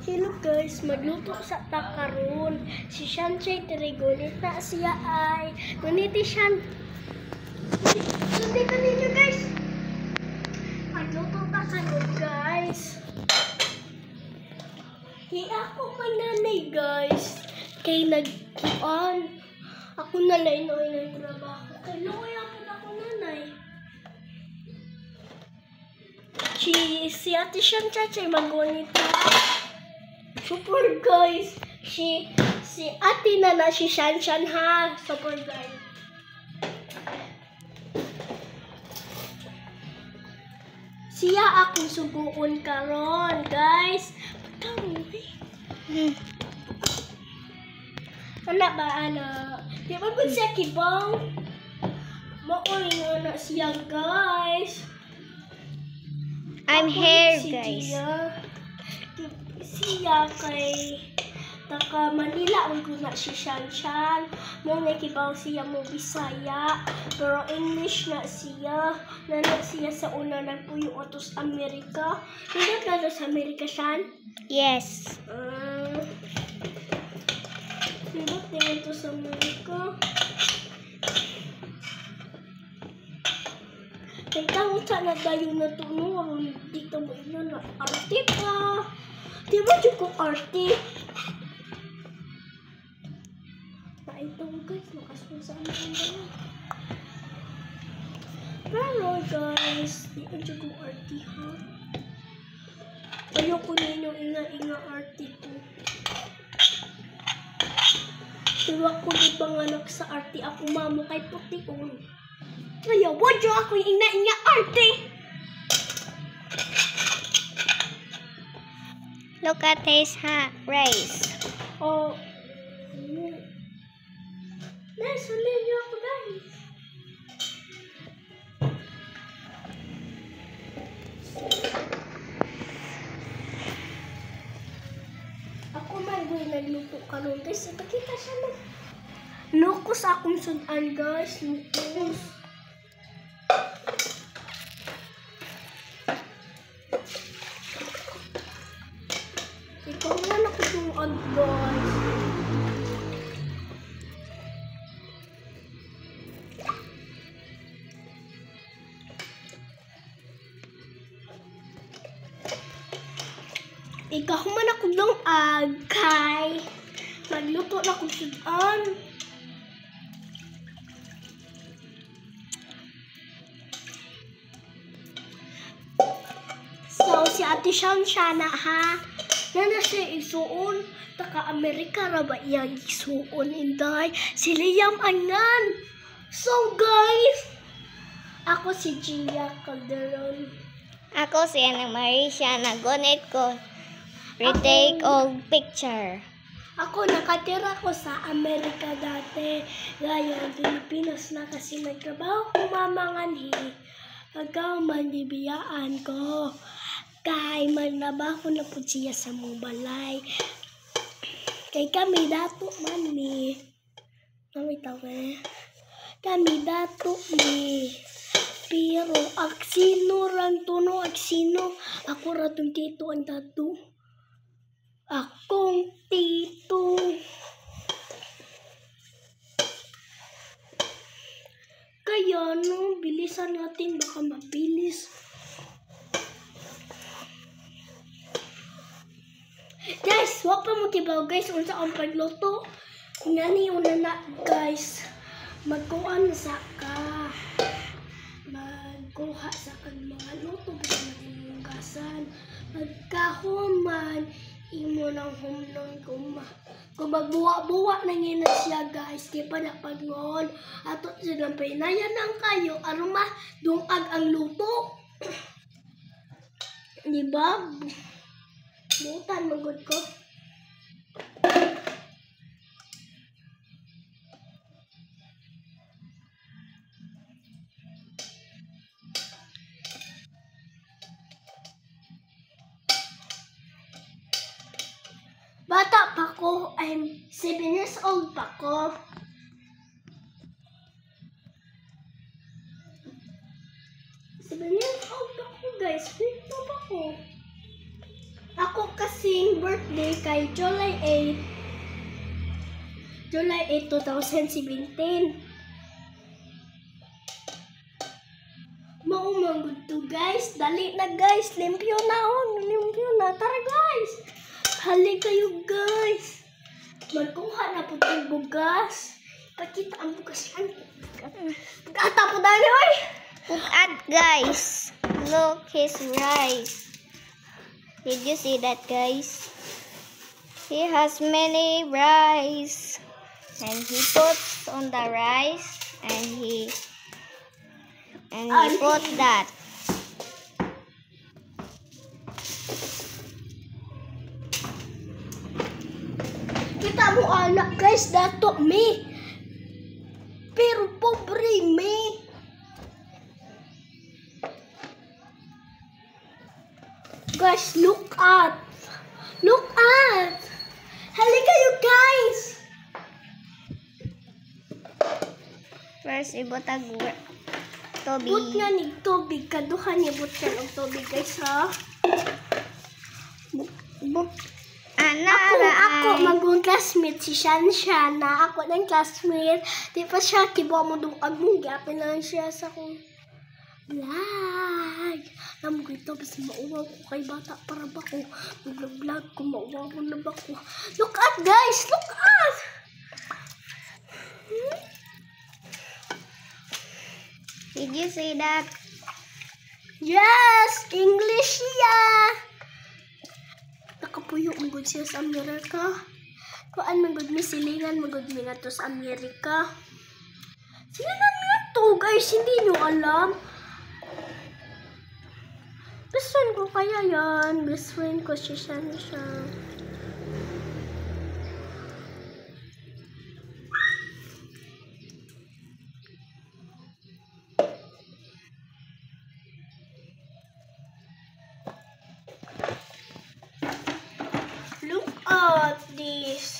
Hello guys, magluto sa takaron. Si Shanchay Trigolit na siya ay nguniti siya. Sundin ninyo guys. Magluto takaron guys. Kaya ako mananay guys. Kay nag-on. Ako nalay no ay nagtrabaho. Kay loy ako nanay. Si Ate Shanchay mag-ngunita. Super guys, si ate na si Shanshan ha. Super guys. Siya akong suguon karon guys. Ano ba di ba kung siya kibang? Maoy na siya guys. I'm here guys. Siya kay taka Manila ang guna si Shanshan. Mo nakibaw siya mo Bisaya, pero English na siya. Nana siya sa una nagpuyo otos Amerika. Hindi ka sa Amerika Shan? Yes. Hindi ka to sa Amerika. Kaya tango sa nagdayo na tunuro, dito mo ino na arte pa. Di ba dyan kong arte? Naitong guys, makasun sa amin ang pero guys, di ba dyan kong arte ha? Ayoko ninyo ina arte ko. Diba ko di panganak sa arte ako mamo kay puti-on. Kaya wadyo ako yung ina arte. Look at his rice. Oh. Nice, ulit niyo ako guys. Ako man boy nagluto karon guys. Ipakita siya mo. Lukos akong sudan guys. Lukos. Ikaw nga nakutuan guys. Ikaw man ako dong agkay. Magluto na kong sudan. So, si Ate Shanshan ha. Nana siya isuon. Taka Amerika ra ba iya isuon inday. Si Liam angan. So guys, ako si Gia Calderon. Ako si Ana Marisha, nagunit ko. Retake og picture. Ako nakatira ko sa Amerika dati. Ngayon, Pilipinas na kasi nagtrabaho ko mamanganhi. Pagka manibiyaan ko. Kay magtrabaho na po siya sa mong balay. Kay kami dato man mi. Kami tawe. Kami dato mi. Pero aksino rang tuno aksino. Ako ratong tito ang dato. Akong tito. Kaya no, bilisan natin baka mabilis. Guys, wag pa mo kibaw guys unsa ang pagluto. Ngani una na guys. Magkuan sa ka. Magkuha sa kag mga luto sa gasan. Magkahuman imo nang humnon kung magbuwa-buwa na ngina siya guys. Di pa na pagnoon. Ato silang pinayan ang kayo aruma dungag ang luto. Di ba? Butan magod ko. Bata pa ko, I'm 7 years old pa ko. Guys, dito pa ko. Ako kasi sing birthday kay July 8, 2017. Maumangod to guys. Dali na guys. Limpyo na. Tara guys. Hali kayo guys. Magkuha na po itong bugas. Pakita ang bugas yan. Pagkata po dali oy. Look at guys. Look his rice. Did you see that guys? He has many rice. And he puts on the rice. And he put that. Kita mo anak guys, dato me. Pero pobre me. Guys, look at. Hali kayo guys. First, ibutag tubig. But nga ni tubig. Kaduhan niya but ka ng tubig guys ha. Ako mag-classmate si Shanshan na ako ng classmate. Di pa siya kibuha mo dungag mong gapin lang siya sa kong vlog. Alam ko ito, basta mauwaw ko kay bata para ba ko mag-vlog ko, mauwaw mo na ba ko. Look at guys, look at! Did you see that? Yes! English siya! Nakapuyo magod siya sa Amerika. Kuan magod mi silingan, magod mi nga to sa Amerika. Silingan mi to guys, hindi nyo alam. Best friend ko kaya yan. Best friend ko siya. Look at this.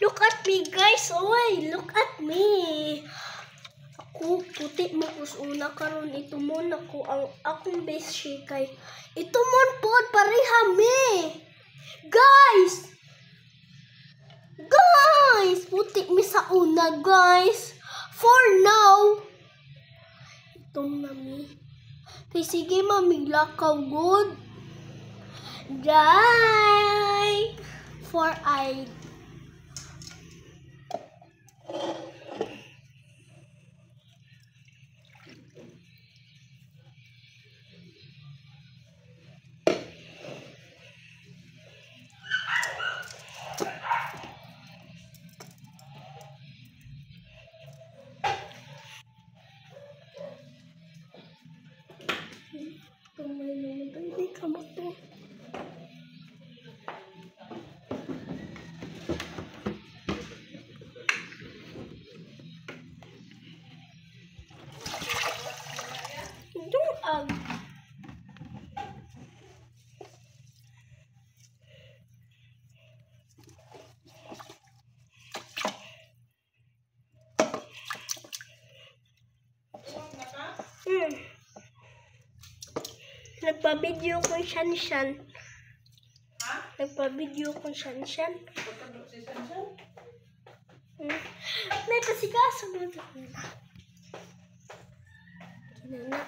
Look at me guys, oy, look at me. Ako puti mo usuna karon ito mo nako ang akong best kay ito mon pod pareha me. Guys, puti mi sa una guys. For now, itong mami. Kay sige mamiglakaw good. Die for I. Tumay naman tayo, hindi ka mato. Doon Nagpa-video ko Shanshan. Ha? Nagpa-video ko Shanshan. May pasikaso mo ito. Kinana.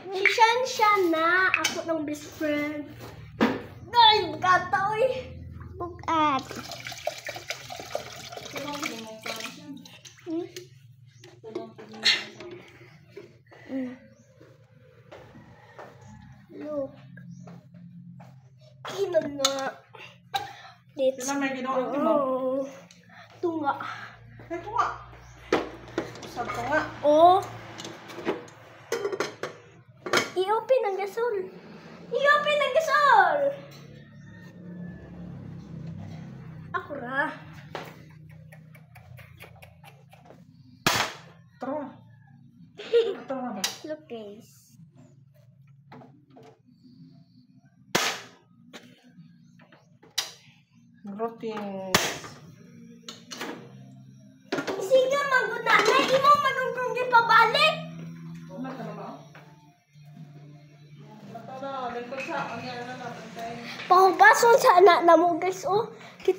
Si Shanshan na ako ng best friend. Guys, magkata oy. Bukat. Look. Kino nga. Let's go. Tunga. Tunga. gasol. Iyo pinanggasol. Ako ra. Tara. Tara ba? Look guys. Greetings. Sige maguna na imo magugunggi pabalik. Wala ka na ba? Tara, lingkod sa ano na natin. Pahubason sa anak na mo guys oh. Kita